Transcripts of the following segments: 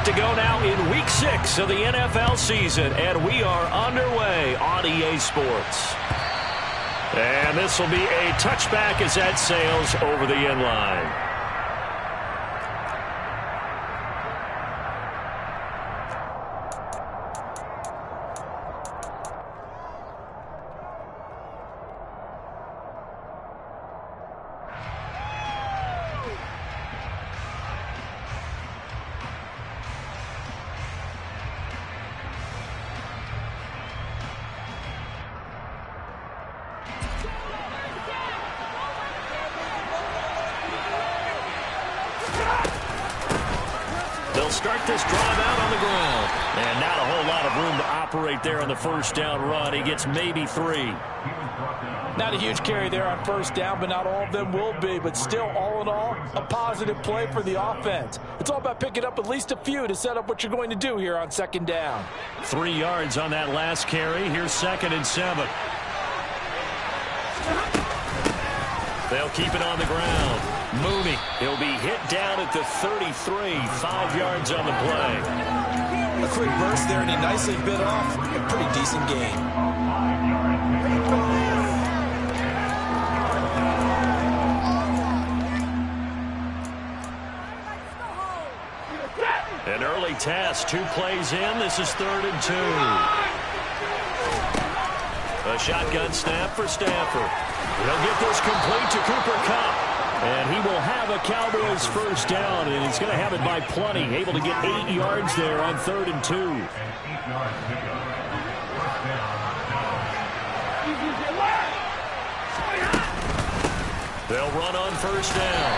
to go now in Week 6 of the NFL season, and we are underway on EA Sports. And this will be a touchback as that sails over the end line. They'll start this drive out on the ground. And not a whole lot of room to operate there on the first down run. He gets maybe 3. Not a huge carry there on first down, but not all of them will be. But still, all in all, a positive play for the offense. It's all about picking up at least a few to set up what you're going to do here on second down. 3 yards on that last carry. Here's 2nd and 7. They'll keep it on the ground. Mooney, he'll be hit down at the 33, 5 yards on the play. A quick burst there, and he nicely bit off a pretty decent gain. An early test, 2 plays in. This is 3rd and 2. A shotgun snap for Stafford. He'll get this complete to Cooper Kupp. And he will have a Cowboys first down, and he's going to have it by plenty. Able to get 8 yards there on 3rd and 2. They'll run on first down.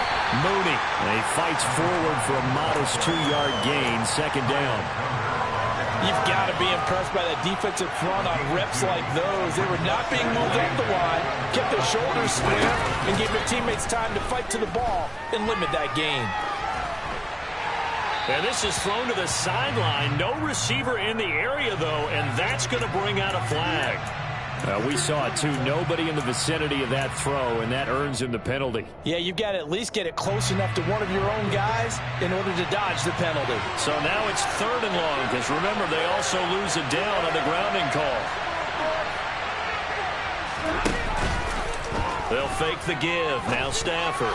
Mooney. And he fights forward for a modest 2-yard gain. 2nd down. You've got to be impressed by that defensive front on reps like those. They were not being moved off the line, kept their shoulders square, and gave their teammates time to fight to the ball and limit that gain. And this is thrown to the sideline. No receiver in the area, though, and that's going to bring out a flag. We saw it, too. Nobody in the vicinity of that throw, and that earns him the penalty. Yeah, you've got to at least get it close enough to one of your own guys in order to dodge the penalty. So now it's 3rd and long, because remember, they also lose a down on the grounding call. They'll fake the give. Now Stafford.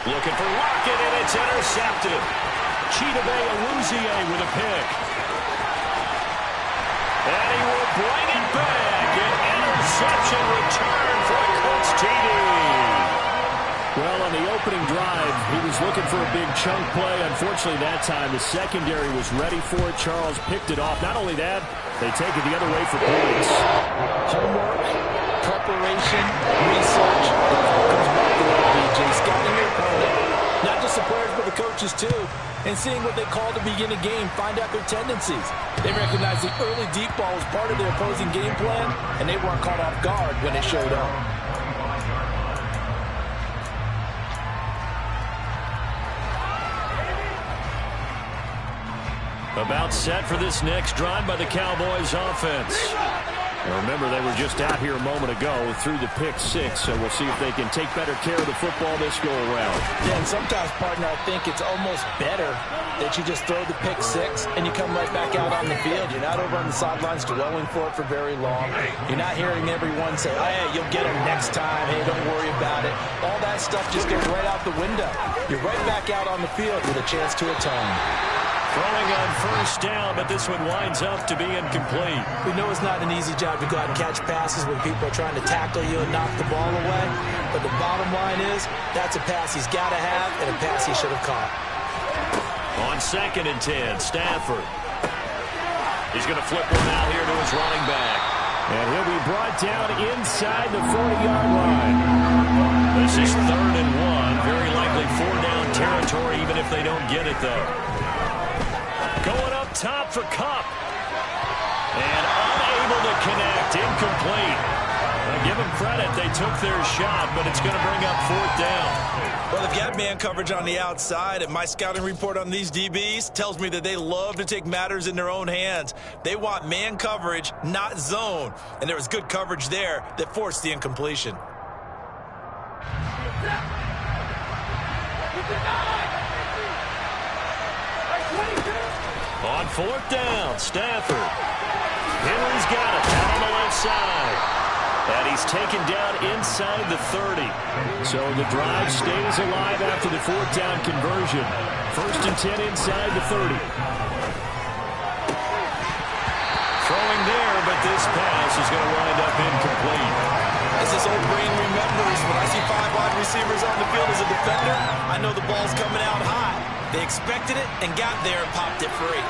Looking for Lockett, and it's intercepted. Chidobe Awuzie with a pick. And he will bring it back. An interception return for a Colts TD. Well, on the opening drive, he was looking for a big chunk play. Unfortunately, that time, the secondary was ready for it. Charles picked it off. Not only that, they take it the other way for points. Homework, preparation, research. That's what comes back to that, DJ. Scouting your opponent. Not just the players, but the coaches, too. And seeing what they call to begin a game, find out their tendencies. They recognize the early deep ball was part of their opposing game plan, and they weren't caught off guard when it showed up. About set for this next drive by the Cowboys offense. Now remember, they were just out here a moment ago through the pick 6, so we'll see if they can take better care of the football this go-around. Yeah, and sometimes, partner, I think it's almost better that you just throw the pick 6 and you come right back out on the field. You're not over on the sidelines dwelling for it for very long. You're not hearing everyone say, oh, hey, you'll get them next time. Hey, don't worry about it. All that stuff just goes right out the window. You're right back out on the field with a chance to atone. Throwing on first down, but this one winds up to be incomplete. We know it's not an easy job to go out and catch passes when people are trying to tackle you and knock the ball away. But the bottom line is, that's a pass he's got to have and a pass he should have caught. On 2nd and 10, Stafford. He's going to flip one out here to his running back. And he'll be brought down inside the 40-yard line. This is 3rd and 1. Very likely 4-down territory, even if they don't get it, though. Going up top for Kupp. And unable to connect. Incomplete. Give them credit. They took their shot, but it's going to bring up 4th down. Well, they've got man coverage on the outside, and my scouting report on these DBs tells me that they love to take matters in their own hands. They want man coverage, not zone. And there was good coverage there that forced the incompletion. On fourth down, Stafford. Henry's got it down on the left side. And he's taken down inside the 30. So the drive stays alive after the fourth down conversion. First and 10 inside the 30. Throwing there, but this pass is going to wind up incomplete. As this old brain remembers, when I see 5 wide receivers on the field as a defender, I know the ball's coming out high. They expected it and got there and popped it free.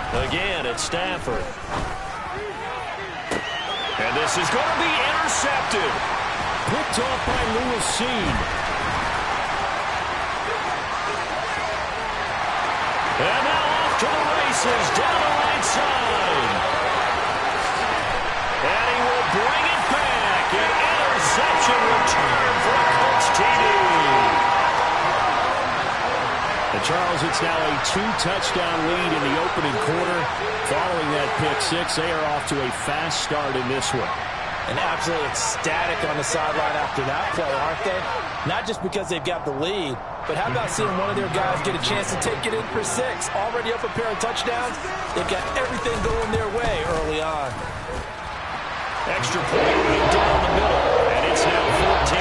Again, it's Stafford. And this is going to be intercepted. Picked off by Lewis Cine. And now off to the races down the right side. And he will bring it back. An interception return for a Colts TD. And Charles, it's now a 2-touchdown lead in the opening quarter. Following that pick six, they are off to a fast start in this one. And absolutely ecstatic on the sideline after that play, aren't they? Not just because they've got the lead, but how about seeing one of their guys get a chance to take it in for 6? Already up a pair of touchdowns. They've got everything going their way early on. Extra point right down the middle, and it's now 14-0.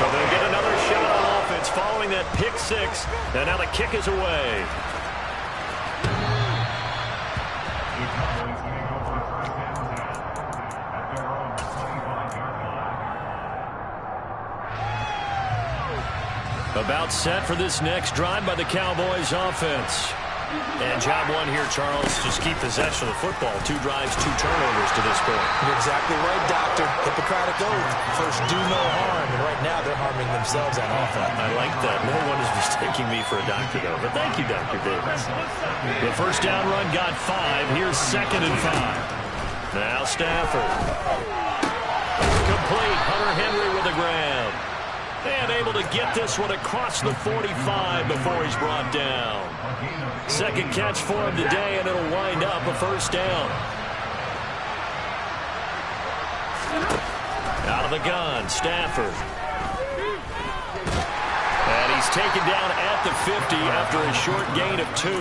So they'll get another shot on offense following that pick six, and now the kick is away. About set for this next drive by the Cowboys offense. And job one here, Charles, just keep possession of the football. 2 drives, 2 turnovers to this point. You're exactly right, Doctor. Hippocratic oath. First, do no harm. And right now, they're harming themselves on offense. I like that. No one is mistaking me for a doctor, though. But thank you, Dr. Davis. The first down run got 5. Here's 2nd and 5. Now Stafford. Complete. Hunter Henry with the grab. And able to get this one across the 45 before he's brought down. Second catch for him today, and it'll wind up a first down. Out of the gun, Stafford. And he's taken down at the 50 after a short gain of 2.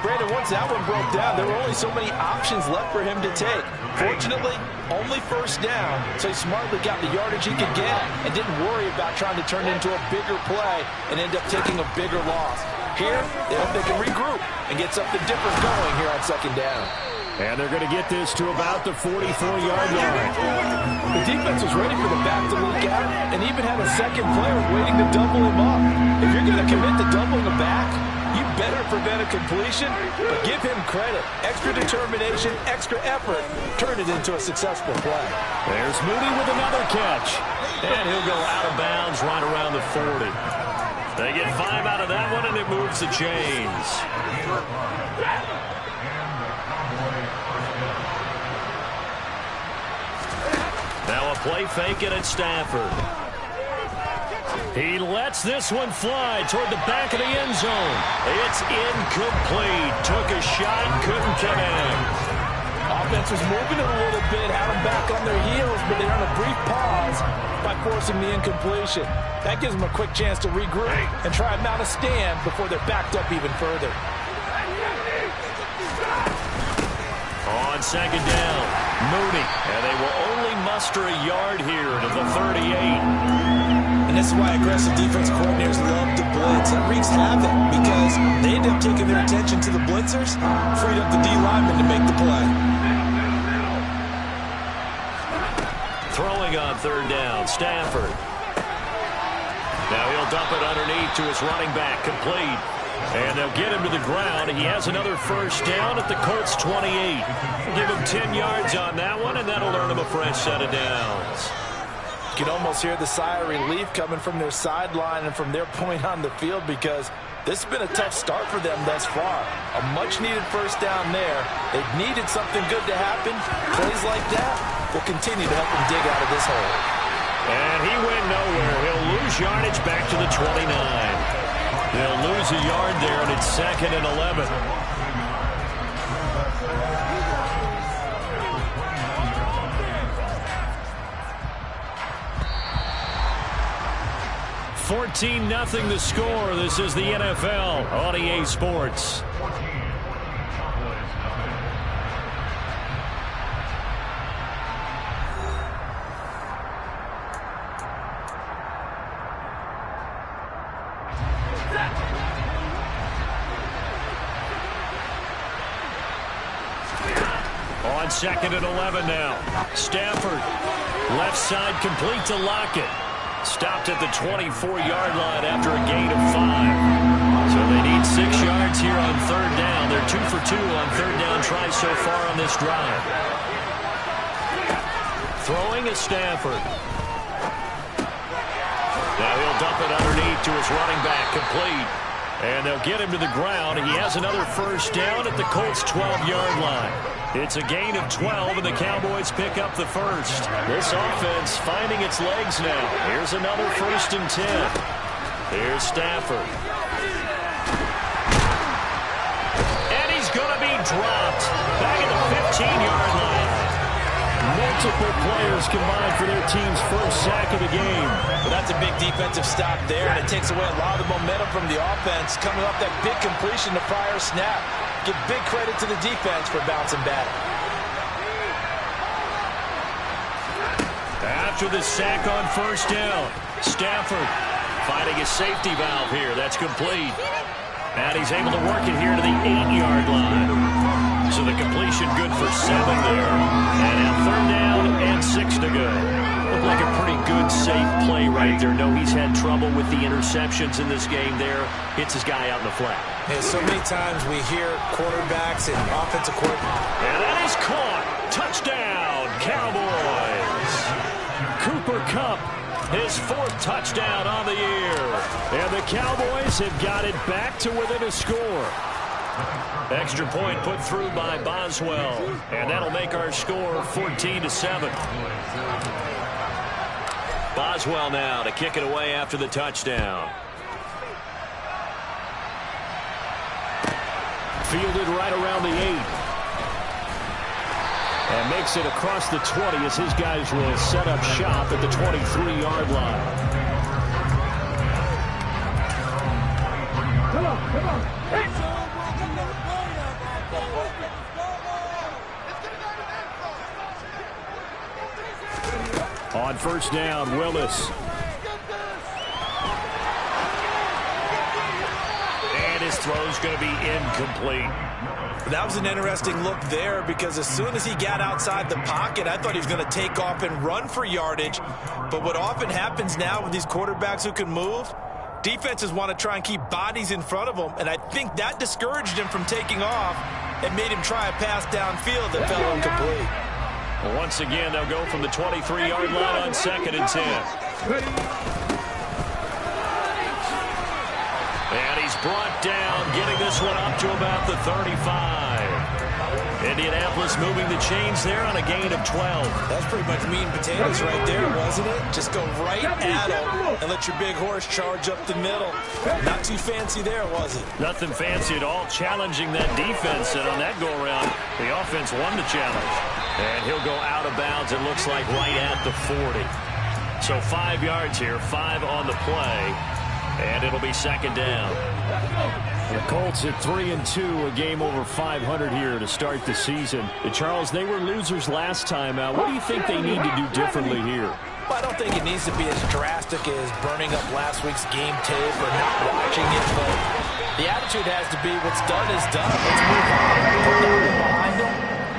Brandon, once that one broke down, there were only so many options left for him to take. Fortunately, only first down, so he smartly got the yardage he could get and didn't worry about trying to turn it into a bigger play and end up taking a bigger loss. Here, they hope they can regroup and get something different going here on 2nd down. And they're going to get this to about the 44-yard line. The defense was ready for the back to leak out and even had a second player waiting to double him up. If you're going to commit to doubling the back, you better prevent a completion, but give him credit. Extra determination, extra effort, turn it into a successful play. There's Moody with another catch. And he'll go out of bounds right around the 40. They get 5 out of that one, and it moves the chains. Now a play fake, and it's Stafford. He lets this one fly toward the back of the end zone. It's incomplete. Took a shot, couldn't connect. Offense was moving it a little bit, had them back on their heels, but they're on a brief pause by forcing the incompletion. That gives them a quick chance to regroup and try and mount a stand before they're backed up even further. On 2nd down, Moody. And they will only muster a yard here to the 38. And this is why aggressive defense coordinators love to blitz. That wreaks havoc because they end up taking their attention to the blitzers, freed up the D lineman to make the play. Throwing on 3rd down, Stafford. Now he'll dump it underneath to his running back, complete. And they'll get him to the ground. He has another first down at the Colts 28. Give him 10 yards on that one, and that'll earn him a fresh set of downs. You can almost hear the sigh of relief coming from their sideline and from their point on the field because this has been a tough start for them thus far. A much-needed first down there. They've needed something good to happen. Plays like that will continue to help them dig out of this hole. And he went nowhere. He'll lose yardage back to the 29. They'll lose a yard there, and it's 2nd and 11. 14-0 the score. This is the NFL on EA Sports. On 2nd and 11 now. Stafford, left side complete to Lockett. Stopped at the 24-yard line after a gain of 5. So they need 6 yards here on 3rd down. They're 2 for 2 on 3rd down tries so far on this drive. Throwing is Stafford. Now he'll dump it underneath to his running back, complete. And they'll get him to the ground. He has another 1st down at the Colts' 12-yard line. It's a gain of 12, and the Cowboys pick up the 1st. This offense finding its legs now. Here's another 1st and 10. Here's Stafford. And he's going to be dropped. Back at the 15-yard line. Multiple players combined for their team's 1st sack of the game. Well, that's a big defensive stop there, and it takes away a lot of the momentum from the offense. Coming off that big completion the prior snap. Give big credit to the defense for bouncing back. After the sack on 1st down, Stafford finding a safety valve here. That's complete. And he's able to work it here to the 8-yard line. So the completion good for 7 there. And now 3rd down and 6 to go. Looked like a pretty good, safe play right there. No, he's had trouble with the interceptions in this game there. Hits his guy out in the flat. Yeah, so many times we hear quarterbacks and offensive coordinators. And that is caught. Touchdown, Cowboys. Cooper Kupp, his 4th touchdown on the year. And the Cowboys have got it back to within a score. Extra point put through by Boswell. And that'll make our score 14-7. Boswell now to kick it away after the touchdown. Fielded right around the 8. And makes it across the 20 as his guys will set up shop at the 23-yard line. Come on. On 1st down, Willis. And his throw's going to be incomplete. That was an interesting look there because as soon as he got outside the pocket, I thought he was going to take off and run for yardage. But what often happens now with these quarterbacks who can move, defenses want to try and keep bodies in front of them, and I think that discouraged him from taking off and made him try a pass downfield that fell incomplete. Well, once again, they'll go from the 23-yard line on 2nd and 10. And he's brought down, getting this one up to about the 35. Indianapolis moving the chains there on a gain of 12. That's pretty much meat and potatoes right there, wasn't it? Just go right at him and let your big horse charge up the middle. Not too fancy there, was it? Nothing fancy at all, challenging that defense. And on that go-around, the offense won the challenge. And he'll go out of bounds, it looks like, right at the 40. So 5 yards here, 5 on the play. And it'll be 2nd down. The Colts at 3-2, a game over 500 here to start the season. Charles, they were losers last time out. What do you think they need to do differently here? Well, I don't think it needs to be as drastic as burning up last week's game tape or not watching it, but the attitude has to be what's done is done. Let's move on, put that one behind them,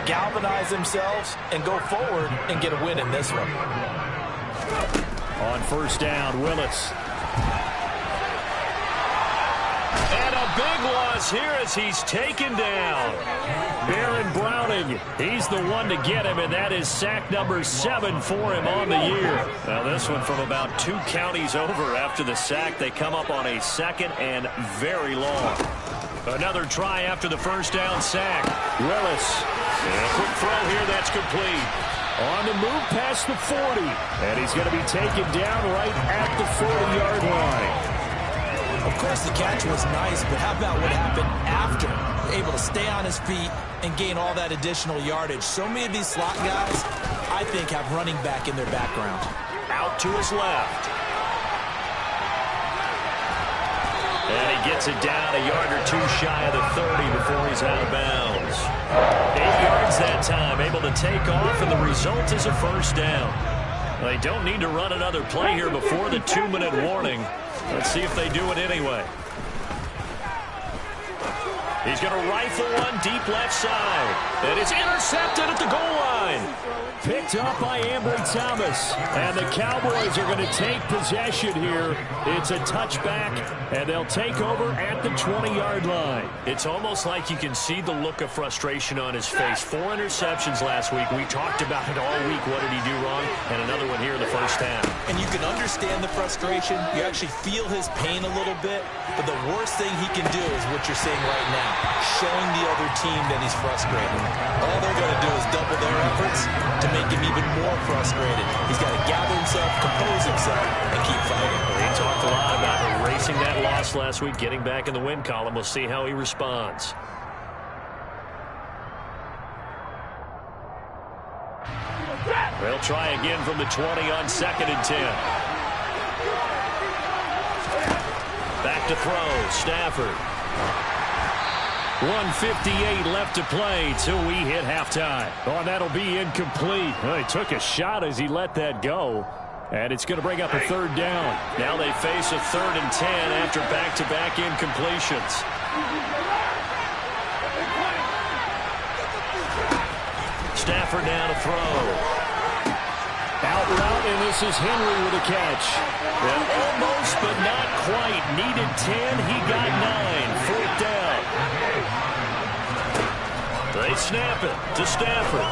galvanize themselves, and go forward and get a win in this one. On 1st down, Willis. And a big loss here as he's taken down. Baron Browning, he's the one to get him, and that is sack number 7 for him on the year. Now this one from about 2 counties over after the sack. They come up on a 2nd and very long. Another try after the 1st down sack. Willis. And a quick throw here that's complete. On the move past the 40. And he's going to be taken down right at the 40-yard line. Of course, the catch was nice, but how about what happened after? Able to stay on his feet and gain all that additional yardage. So many of these slot guys, I think, have running back in their background. Out to his left. And he gets it down a yard or two shy of the 30 before he's out of bounds. 8 yards that time, able to take off, and the result is a first down. They don't need to run another play here before the 2-minute warning. Let's see if they do it anyway. He's going to rifle one deep left side. And it's intercepted at the goal line. Picked up by Ambry Thomas. And the Cowboys are going to take possession here. It's a touchback, and they'll take over at the 20-yard line. It's almost like you can see the look of frustration on his face. 4 interceptions last week. We talked about it all week. What did he do wrong? And another one here in the first half. And you can understand the frustration. You actually feel his pain a little bit. But the worst thing he can do is what you're seeing right now, showing the other team that he's frustrated. All they're going to do is double their efforts to make him even more frustrated. He's got to gather himself, compose himself, and keep fighting. He talked a lot about erasing that loss last week, getting back in the win column. We'll see how he responds. They'll try again from the 20 on 2nd and 10. Back to throw, Stafford. 1:58 left to play till we hit halftime. Oh, and that'll be incomplete. Well, he took a shot as he let that go. And it's going to bring up a 3rd down. Now they face a 3rd and 10 after back-to-back incompletions. Stafford now to throw. Out route, and this is Henry with a catch. And almost, but not quite. Needed 10, he got 9. 4th down. They snap it to Stafford.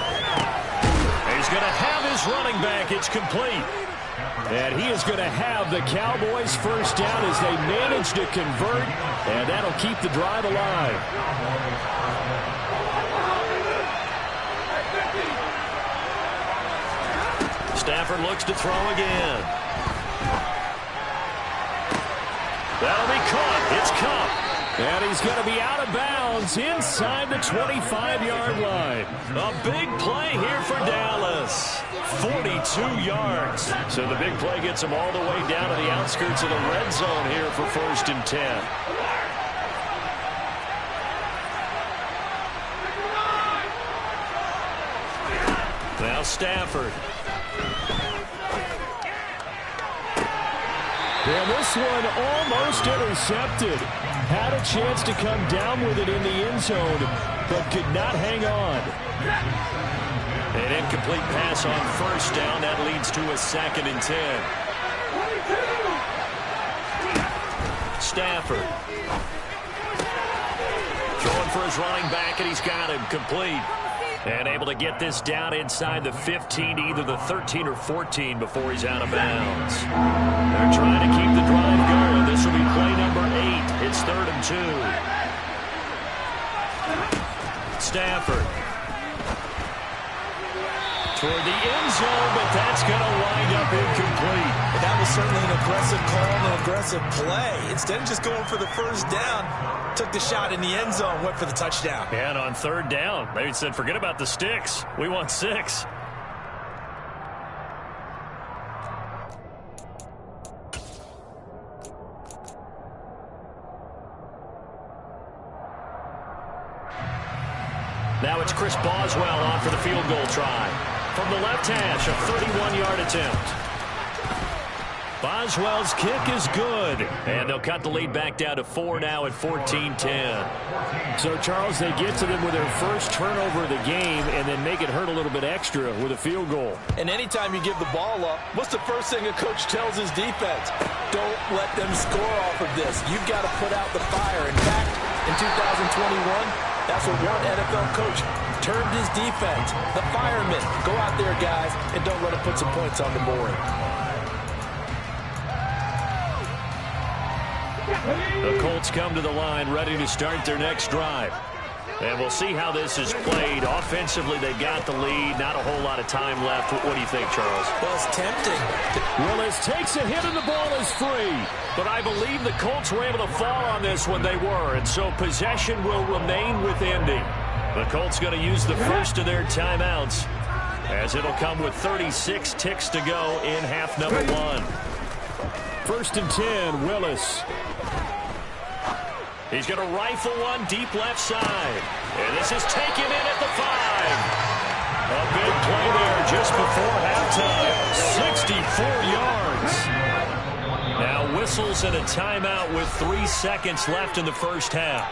He's going to have his running back. It's complete. And he is going to have the Cowboys' first down as they manage to convert, and that'll keep the drive alive. Stafford looks to throw again. That'll be caught. It's Kupp. And he's going to be out of bounds inside the 25-yard line. A big play here for Dallas. 42 yards. So the big play gets him all the way down to the outskirts of the red zone here for 1st and 10. Now Stafford. And this one almost intercepted. Had a chance to come down with it in the end zone, but could not hang on. An incomplete pass on 1st down. That leads to a 2nd and 10. Stafford. Throwing for his running back, and he's got him complete. And able to get this down inside the 15, either the 13 or 14 before he's out of bounds. They're trying to keep the drive going. This will be play number 8. It's 3rd and 2. Stafford. Toward the end zone, but that's going to wind up incomplete. But that was certainly an aggressive call and an aggressive play. Instead of just going for the first down, took the shot in the end zone, went for the touchdown. And on 3rd down, they said, forget about the sticks. We want 6. Now it's Chris Boswell on for the field goal try. From the left hash, a 31-yard attempt. Boswell's kick is good. And they'll cut the lead back down to 4 now at 14-10. So, Charles, they get to them with their first turnover of the game and then make it hurt a little bit extra with a field goal. And anytime you give the ball up, what's the first thing a coach tells his defense? Don't let them score off of this. You've got to put out the fire. In fact, in 2021, that's what one NFL coach termed his defense. The firemen. Go out there, guys, and don't let them put some points on the board. The Colts come to the line ready to start their next drive. And we'll see how this is played. Offensively, they got the lead. Not a whole lot of time left. What do you think, Charles? Well, it's tempting. Willis takes a hit and the ball is free. But I believe the Colts were able to fall on this when they were. And so possession will remain with Indy. The Colts going to use the first of their timeouts, as it'll come with 36 ticks to go in half number 1. 1st and 10, Willis. He's going to rifle one deep left side. And this is taken in at the 5. A big play there just before halftime. 64 yards. Now whistles and a timeout with 3 seconds left in the first half.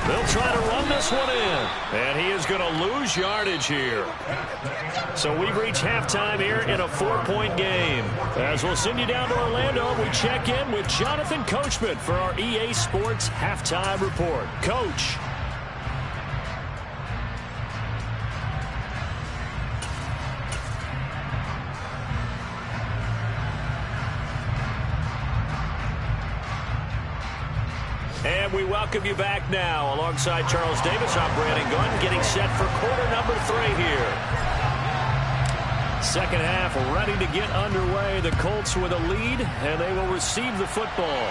They'll try to run this one in. And he is going to lose yardage here. So we've reached halftime here in a 4-point game. As we'll send you down to Orlando, we check in with Jonathan Coachman for our EA Sports Halftime Report. Coach. And we welcome you back now. Alongside Charles Davis, I'm Brandon Gunn, getting set for quarter number 3 here. Second half ready to get underway. The Colts with a lead, and they will receive the football.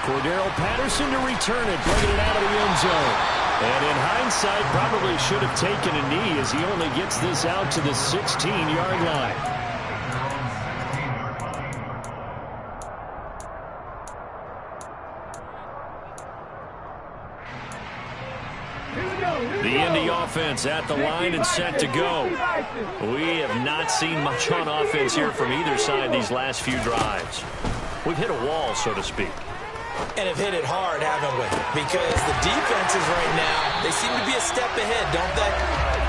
Cordero Patterson to return it, bringing it out of the end zone. And in hindsight, probably should have taken a knee as he only gets this out to the 16-yard line. The Indy offense at the line and set to go. We have not seen much on offense here from either side these last few drives. We've hit a wall, so to speak. And have hit it hard, haven't we? Because the defenses right now, they seem to be a step ahead, don't they?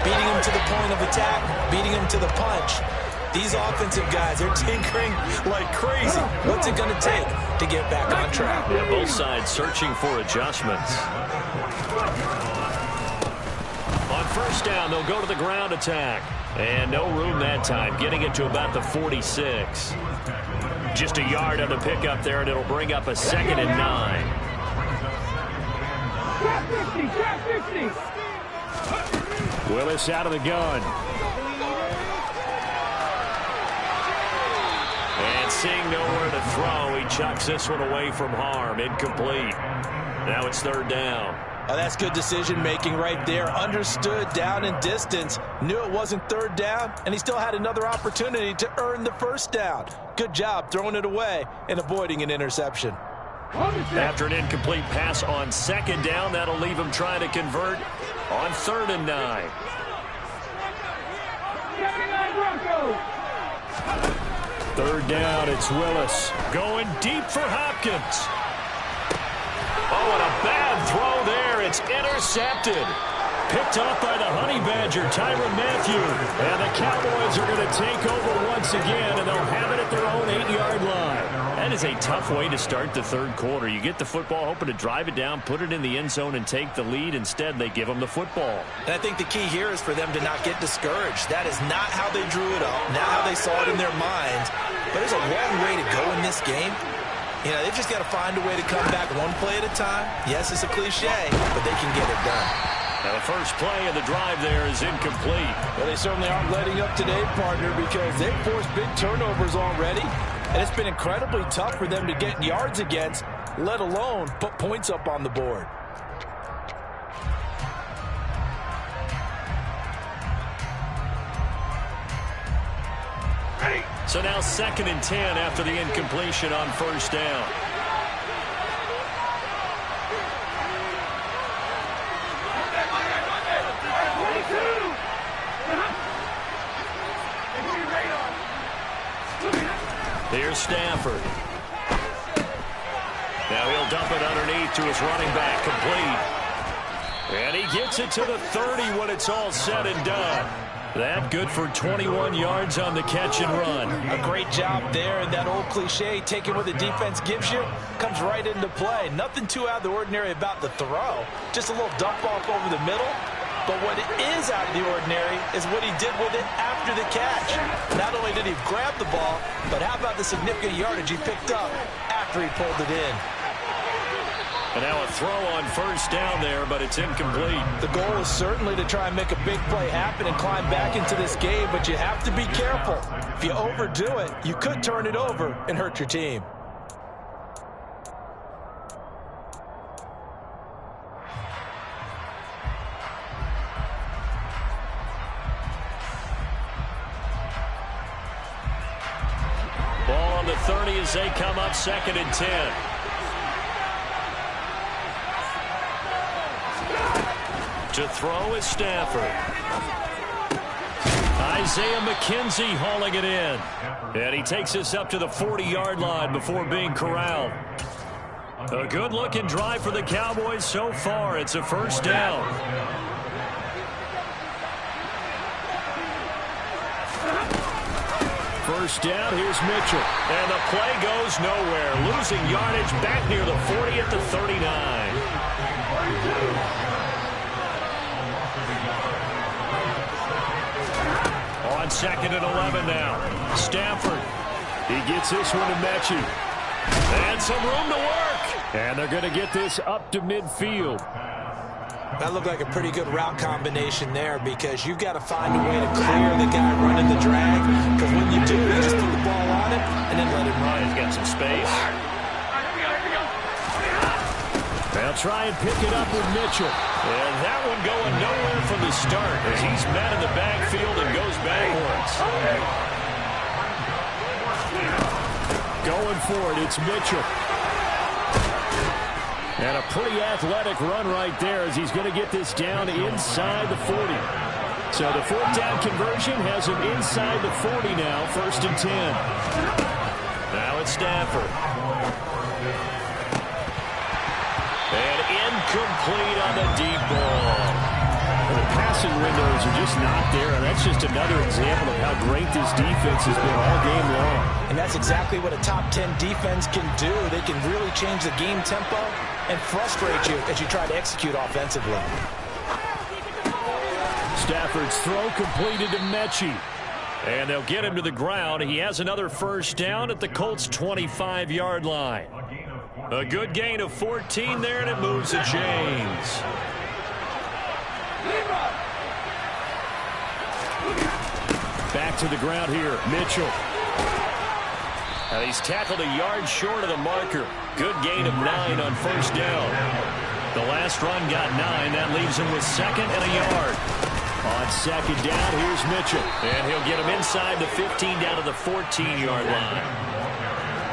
Beating them to the point of attack, beating them to the punch. These offensive guys are tinkering like crazy. What's it going to take to get back on track? Yeah, both sides searching for adjustments. On first down, they'll go to the ground attack. And no room that time, getting it to about the 46. Just a yard on the pickup there, and it'll bring up a 2nd and 9. Willis out of the gun. And seeing nowhere to throw, he chucks this one away from harm. Incomplete. Now it's 3rd down. Oh, that's good decision-making right there. Understood down and distance. Knew it wasn't 3rd down, and he still had another opportunity to earn the 1st down. Good job throwing it away and avoiding an interception. After an incomplete pass on 2nd down, that'll leave him trying to convert on 3rd and 9. Third down, it's Willis. Going deep for Hopkins. Oh, and a bad throw there. It's intercepted. Picked off by the Honey Badger, Tyrann Mathieu. And the Cowboys are going to take over once again, and they'll have it at their own 8-yard line. That is a tough way to start the 3rd quarter. You get the football, hoping to drive it down, put it in the end zone, and take the lead. Instead, they give them the football. And I think the key here is for them to not get discouraged. That is not how they drew it up, not how they saw it in their minds. But there's a long way to go in this game. You know, they've just got to find a way to come back one play at a time. Yes, it's a cliche, but they can get it done. Now the first play of the drive there is incomplete. Well, they certainly aren't letting up today, partner, because they've forced big turnovers already. And it's been incredibly tough for them to get yards against, let alone put points up on the board. So now 2nd and 10 after the incompletion on 1st down. Here's Stafford. Now he'll dump it underneath to his running back, complete. And he gets it to the 30 when it's all said and done. That good for 21 yards on the catch and run. A great job there, and that old cliche, taking what the defense gives you, comes right into play. Nothing too out of the ordinary about the throw. Just a little dump off over the middle. But what is out of the ordinary is what he did with it after the catch. Not only did he grab the ball, but how about the significant yardage he picked up after he pulled it in. And now a throw on first down there, but it's incomplete. The goal is certainly to try and make a big play happen and climb back into this game, but you have to be careful. If you overdo it, you could turn it over and hurt your team. Ball on the 30 as they come up 2nd and 10. To throw is Stafford. Isaiah McKenzie hauling it in. And he takes us up to the 40-yard line before being corralled. A good-looking drive for the Cowboys so far. It's a first down. First down, here's Mitchell. And the play goes nowhere. Losing yardage back near the 40 at the 39. On 2nd and 11 now. Stafford. He gets this one to Mechie. And some room to work. And they're going to get this up to midfield. That looked like a pretty good route combination there because you've got to find a way to clear the guy running the drag. Because when you do, you just put the ball on him and then let him run. He's got some space. They'll try and pick it up with Mitchell. And that one going nowhere from the start as he's met in the backfield and goes backwards. Going for it, it's Mitchell. And a pretty athletic run right there as he's going to get this down inside the 40. So the 4th down conversion has him inside the 40 now, 1st and 10. Now it's Stafford. And incomplete on the deep ball. The passing windows are just not there, and that's just another example of how great this defense has been all game long. And that's exactly what a top 10 defense can do. They can really change the game tempo and frustrate you as you try to execute offensively. Stafford's throw completed to Mechie. And they'll get him to the ground. He has another first down at the Colts' 25-yard line. A good gain of 14 there, and it moves the chains. Back to the ground here, Mitchell. And he's tackled a yard short of the marker. Good gain of 9 on first down. The last run got 9. That leaves him with 2nd and a yard. On 2nd down, here's Mitchell. And he'll get him inside the 15 down to the 14-yard line.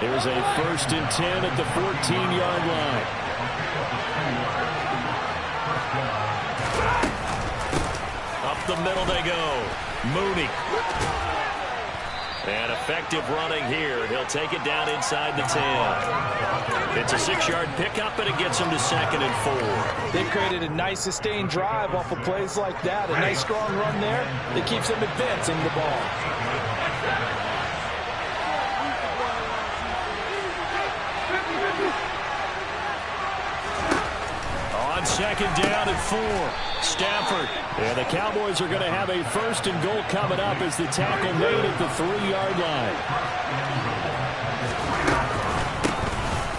There's a 1st and 10 at the 14-yard line. Up the middle they go. Mooney. And effective running here. He'll take it down inside the 10. It's a 6-yard pickup, and it gets him to 2nd and 4. They created a nice sustained drive off of plays like that. A nice strong run there that keeps them advancing the ball. On 2nd down at 4. Stafford. And the Cowboys are going to have a 1st and goal coming up as the tackle made at the 3-yard line.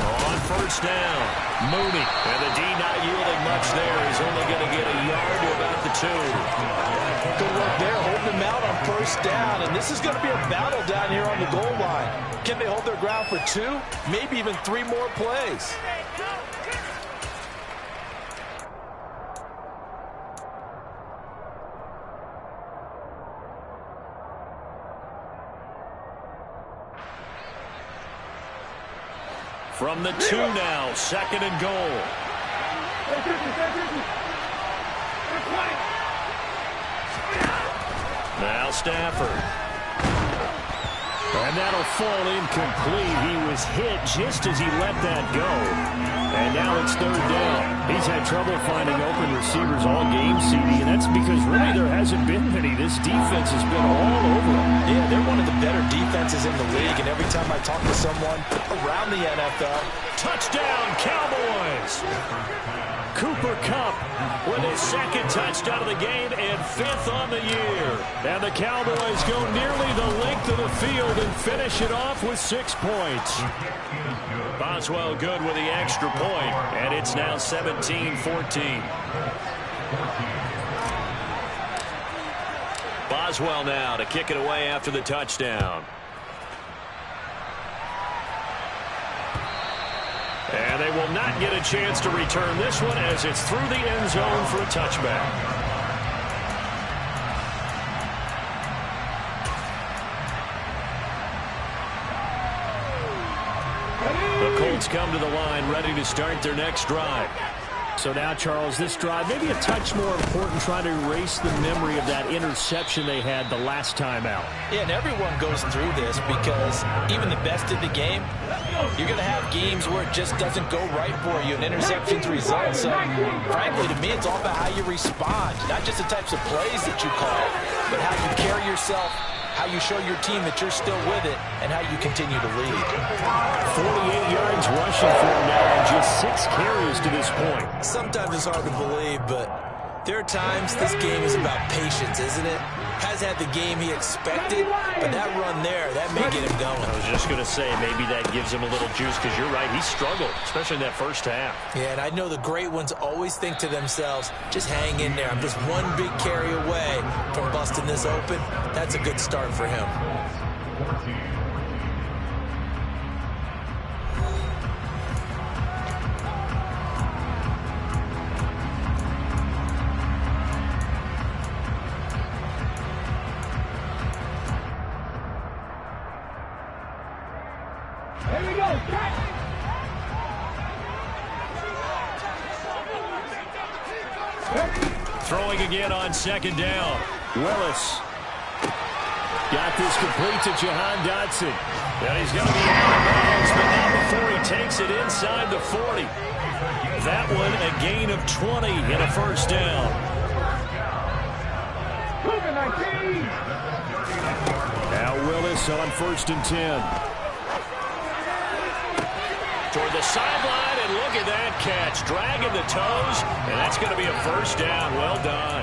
On 1st down, Mooney. And the D not yielding much there. He's only going to get a yard to about the 2. Good work there, holding them out on 1st down. And this is going to be a battle down here on the goal line. Can they hold their ground for 2, maybe even 3 more plays? From the 2 now, 2nd and goal. Now Stafford. And that'll fall incomplete. He was hit just as he let that go. And now it's 3rd down. He's had trouble finding open receivers all game, CD, and that's because really there hasn't been many. This defense has been all over them. Yeah, they're one of the better defenses in the league, and every time I talk to someone around the NFL, touchdown, Cowboys! Cooper Kupp with his second touchdown of the game and 5th on the year. And the Cowboys go nearly the length of the field and finish it off with 6 points. Boswell good with the extra point, and it's now 17-14. Boswell now to kick it away after the touchdown. And they will not get a chance to return this one as it's through the end zone for a touchback. The Colts come to the line ready to start their next drive. So now, Charles, this drive maybe a touch more important, trying to erase the memory of that interception they had the last time out. Yeah, and everyone goes through this because even the best of the game, you're going to have games where it just doesn't go right for you and interceptions result. So, frankly, to me, it's all about how you respond, not just the types of plays that you call, but how you carry yourself, how you show your team that you're still with it, and how you continue to lead. 48 yards rushing for him now, and just 6 carries to this point. Sometimes it's hard to believe, but there are times this game is about patience, isn't it? Has had the game he expected, but that run there, that may get him going. I was just going to say, maybe that gives him a little juice, because you're right, he struggled, especially in that first half. Yeah, and I know the great ones always think to themselves, just hang in there. I'm just one big carry away from busting this open. That's a good start for him. Throwing again on second down. Willis got this complete to Jahan Dotson. And he's going to be out of bounds, but not before he takes it inside the 40. That one a gain of 20 and a first down. Now Willis on 1st and 10. Toward the sideline, and look at that catch. Dragging the toes, and that's going to be a first down. Well done.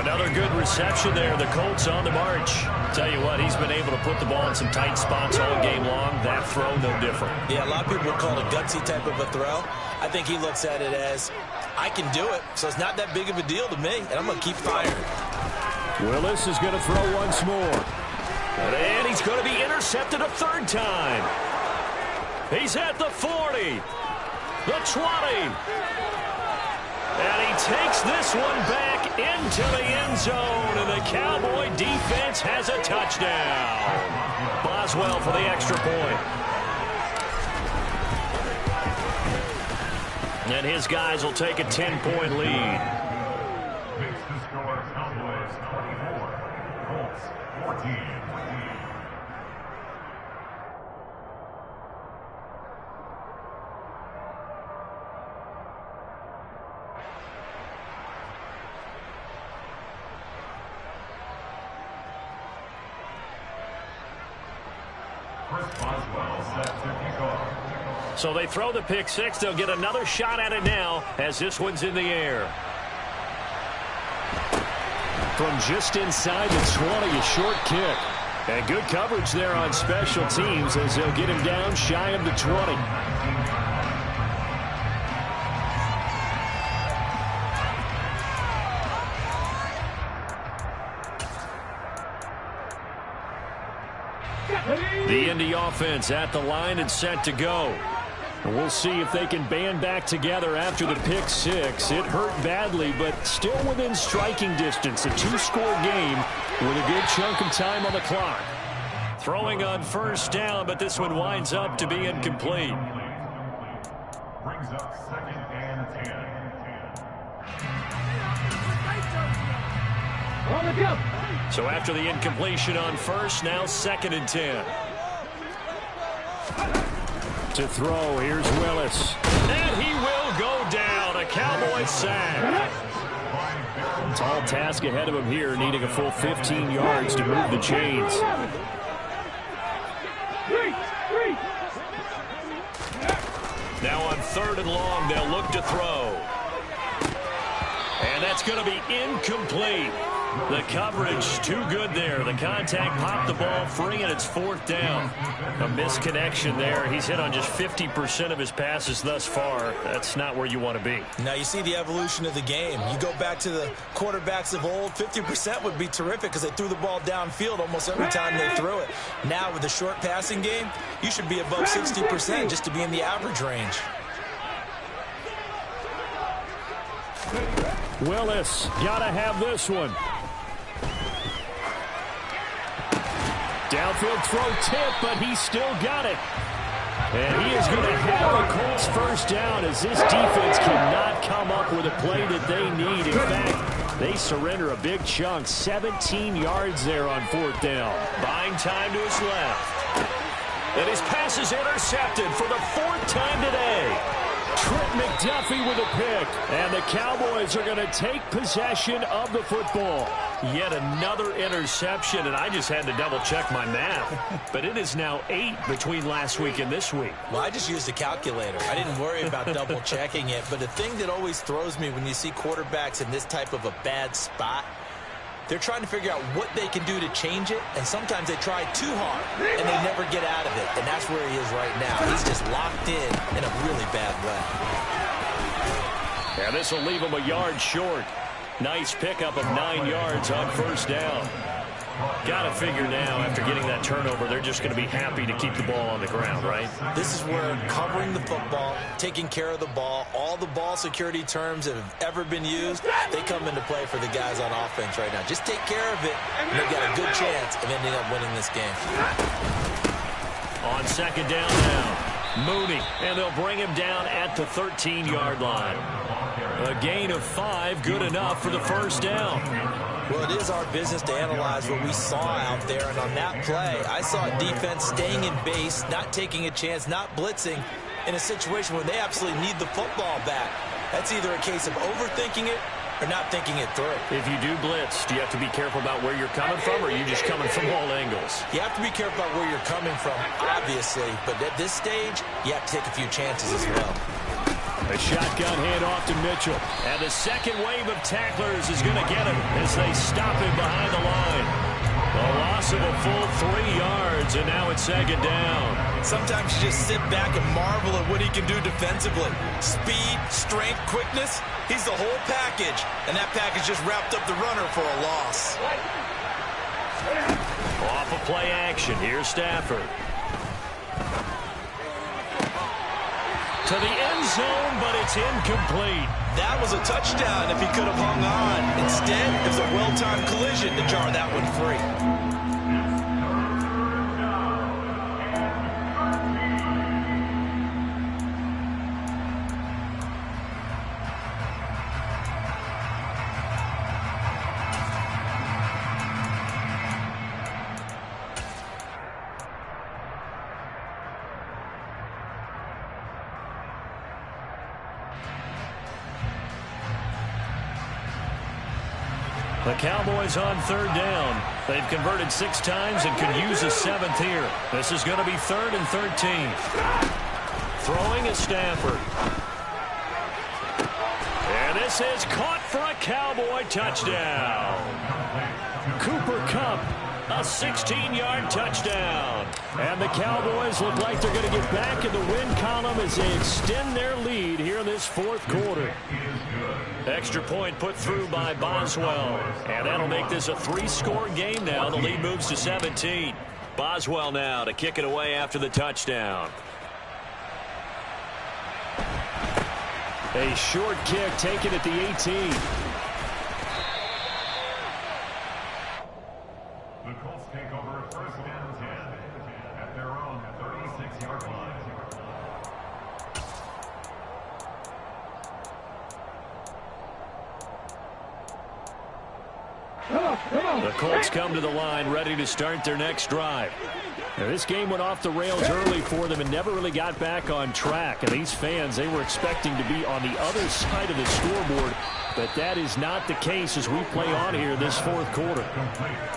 Another good reception there. The Colts on the march. Tell you what, he's been able to put the ball in some tight spots all game long. That throw, no different. Yeah, a lot of people would call it a gutsy type of a throw. I think he looks at it as, I can do it, so it's not that big of a deal to me, and I'm going to keep firing. Willis is going to throw once more. And he's going to be intercepted a 3rd time. He's at the 40, the 20, and he takes this one back into the end zone, and the Cowboy defense has a touchdown. Boswell for the extra point. And his guys will take a 10-point lead. Makes the score Cowboys 24, Colts 14. So they throw the pick 6. They'll get another shot at it now as this one's in the air. From just inside the 20, a short kick. And good coverage there on special teams as they'll get him down shy of the 20. The Indy offense at the line and set to go. And we'll see if they can band back together after the pick 6. It hurt badly, but still within striking distance. A 2-score game with a good chunk of time on the clock. Throwing on 1st down, but this one winds up to be incomplete. Brings up 2nd and 10. So after the incompletion on 1st, now 2nd and 10. To throw, here's Willis. And he will go down. A Cowboy sack. Tall task ahead of him here, needing a full 15 yards to move the chains. Now on 3rd and long. They'll look to throw. And that's going to be incomplete. The coverage too good there. The contact popped the ball free, and it's 4th down. A misconnection there. He's hit on just 50% of his passes thus far. That's not where you want to be. Now you see the evolution of the game. You go back to the quarterbacks of old, 50% would be terrific because they threw the ball downfield almost every time they threw it. Now with the short passing game, you should be above 60% just to be in the average range. Willis got to have this one. Downfield throw tip, but he still got it. And he is going to have a Colts first down as this defense cannot come up with a play that they need. In fact, they surrender a big chunk. 17 yards there on 4th down. Buying time to his left. And his pass is intercepted for the 4th time today. Trent McDuffie with a pick. And the Cowboys are going to take possession of the football. Yet another interception, and I just had to double-check my math. But it is now 8 between last week and this week. Well, I just used a calculator. I didn't worry about double-checking it. But the thing that always throws me when you see quarterbacks in this type of a bad spot, they're trying to figure out what they can do to change it, and sometimes they try too hard, and they never get out of it. And that's where he is right now. He's just locked in a really bad way. And this will leave him a yard short. Nice pickup of 9 yards on 1st down. Got to figure now, after getting that turnover, they're just going to be happy to keep the ball on the ground, right? This is where covering the football, taking care of the ball, all the ball security terms that have ever been used, they come into play for the guys on offense right now. Just take care of it, and they've got a good chance of ending up winning this game. On 2nd down now, Mooney, and they'll bring him down at the 13-yard line. A gain of 5, good enough for the 1st down. Well, it is our business to analyze what we saw out there, and on that play, I saw a defense staying in base, not taking a chance, not blitzing, in a situation where they absolutely need the football back. That's either a case of overthinking it or not thinking it through. If you do blitz, do you have to be careful about where you're coming from, or are you just coming from all angles? You have to be careful about where you're coming from, obviously, but at this stage, you have to take a few chances as well. A shotgun handoff to Mitchell. And the second wave of tacklers is going to get him as they stop him behind the line. A loss of a full 3 yards, and now it's 2nd down. Sometimes you just sit back and marvel at what he can do defensively. Speed, strength, quickness, he's the whole package. And that package just wrapped up the runner for a loss. Off of play action, here's Stafford. To the end zone, but it's incomplete. That was a touchdown if he could have hung on. Instead, it was a well-timed collision to jar that one free. The Cowboys on 3rd down. They've converted 6 times and could use a 7th here. This is going to be 3rd and 13. Throwing is Stafford. And this is caught for a Cowboy touchdown. Cooper Kupp, a 16-yard touchdown. And the Cowboys look like they're going to get back in the win column as they extend their lead here in this 4th quarter. Extra point put through by Boswell. And that'll make this a 3-score game now. The lead moves to 17. Boswell now to kick it away after the touchdown. A short kick taken at the 18. The Colts take over 1st and 10 at their own 36-yard line. The Colts come to the line ready to start their next drive. Now, this game went off the rails early for them and never really got back on track. And these fans, they were expecting to be on the other side of the scoreboard But that is not the case as we play on here this fourth quarter.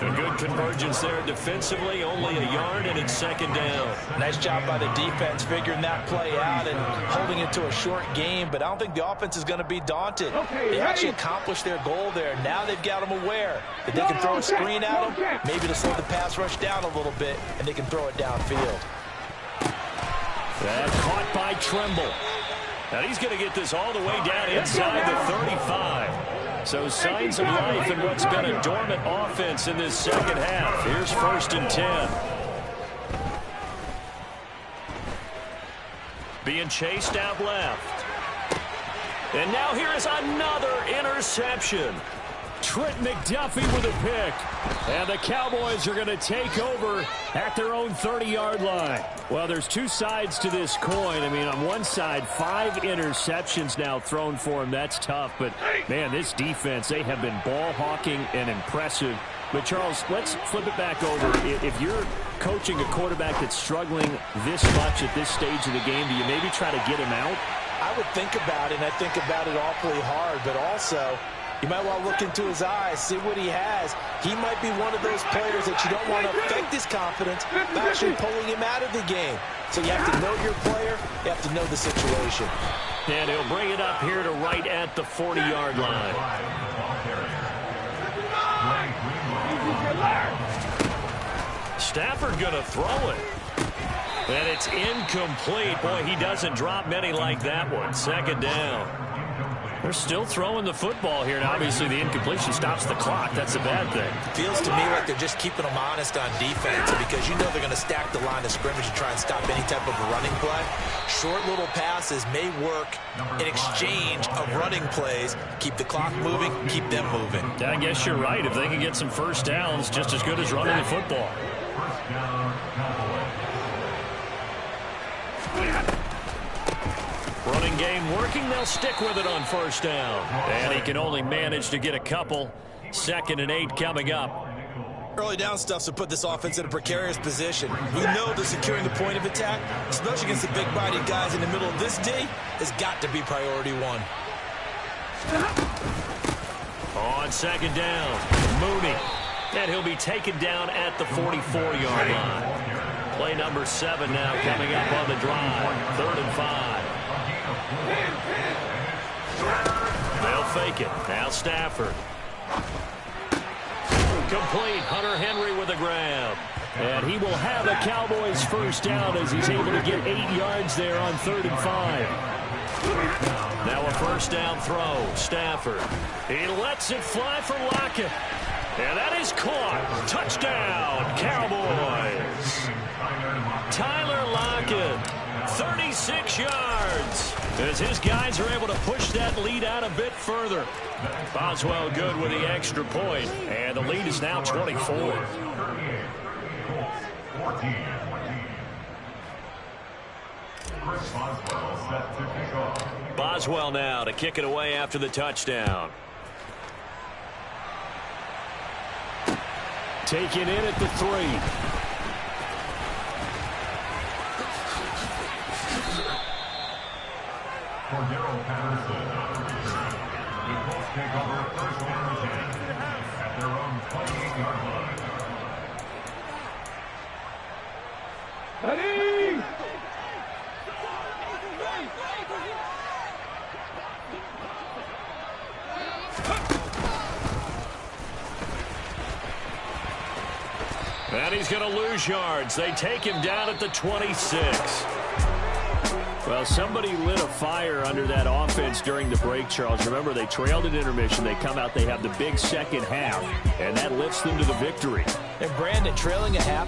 A good convergence there defensively, only a yard, and it's second down. Nice job by the defense figuring that play out and holding it to a short game, but I don't think the offense is going to be daunted. They actually accomplished their goal there. Now they've got them aware that they can throw a screen at them, maybe to slow the pass rush down a little bit, and they can throw it downfield. That caught by Tremble. Now he's going to get this all the way down inside the 35. So signs of life in what's been a dormant offense in this second half. Here's 1st and 10. Being chased out left. And now here is another interception. Trent McDuffie with a pick. And the Cowboys are going to take over at their own 30-yard line. Well, there's two sides to this coin. I mean, on one side, 5 interceptions now thrown for him. That's tough. But, man, this defense, they have been ball hawking and impressive. But, Charles, let's flip it back over. If you're coaching a quarterback that's struggling this much at this stage of the game, do you maybe try to get him out? I would think about it, and I think about it awfully hard. But also, you might want to look into his eyes, see what he has. He might be one of those players that you don't want to affect his confidence by actually pulling him out of the game. So you have to know your player. You have to know the situation. And he'll bring it up here to right at the 40-yard line. Stafford going to throw it. And it's incomplete. Boy, he doesn't drop many like that one. Second down. They're still throwing the football here, and obviously the incompletion stops the clock. That's a bad thing. Feels to me like they're just keeping them honest on defense because you know they're going to stack the line of scrimmage and try and stop any type of a running play. Short little passes may work in exchange of running plays. Keep the clock moving, keep them moving. I guess you're right. If they can get some first downs, just as good as running the football. First down, Cowboys. Running game working. They'll stick with it on first down. And he can only manage to get a couple. 2nd and 8 coming up. Early down stuff to put this offense in a precarious position. We know that securing the point of attack, especially against the big-bodied guys in the middle of this D, has got to be priority one. On 2nd down, Mooney. And he'll be taken down at the 44-yard line. Play number 7 now coming up on the drive. 3rd and 5. They'll fake it. Now Stafford. Complete. Hunter Henry with a grab. And he will have a Cowboys first down as he's able to get 8 yards there on 3rd and 5. Now a first down throw. Stafford. He lets it fly for Lockett. And that is caught. Touchdown, Cowboys. Tyler Lockett. 36 yards as his guys are able to push that lead out a bit further. Boswell good with the extra point, and the lead is now 24. Boswell now to kick it away after the touchdown. Taken in at the 3. Cordero Patterson on the return. The Colts take over 1st and 10 at their own 28-yard line. Ready? And he's going to lose yards. They take him down at the 26. Well, somebody lit a fire under that offense during the break, Charles. Remember, they trailed at intermission. They come out, they have the big second half, and that lifts them to the victory. And Brandon, trailing a half